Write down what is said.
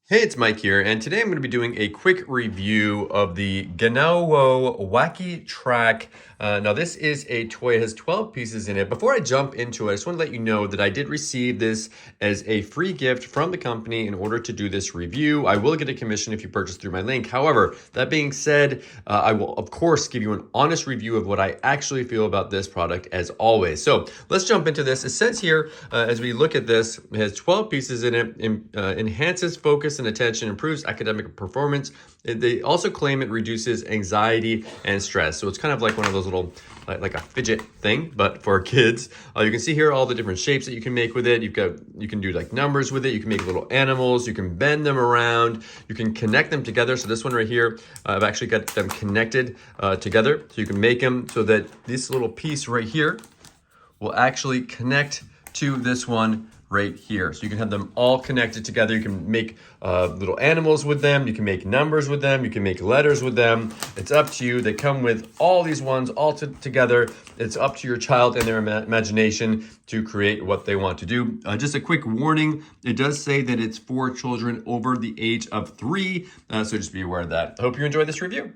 Hey, it's Mike here, and today I'm going to be doing a quick review of the Ganowo Wacky Track. Now, this is a toy. It has 12 pieces in it. Before I jump into it, I just want to let you know that I did receive this as a free gift from the company in order to do this review. I will get a commission if you purchase through my link. However, that being said, I will, of course, give you an honest review of what I actually feel about this product as always. So let's jump into this. It says here, as we look at this, it has 12 pieces in it, enhances focus and attention, improves academic performance. They also claim it reduces anxiety and stress. So it's kind of like one of those little, like a fidget thing, but for kids. You can see here all the different shapes that you can make with it. You can do like numbers with it. You can make little animals. You can bend them around. You can connect them together. So this one right here, I've actually got them connected together. So you can make them so that this little piece right here will actually connect to this one right here. So you can have them all connected together. You can make little animals with them. You can make numbers with them. You can make letters with them. It's up to you. They come with all these ones all together. It's up to your child and their imagination to create what they want to do. Just a quick warning. It does say that it's for children over the age of 3. So just be aware of that. I hope you enjoy this review.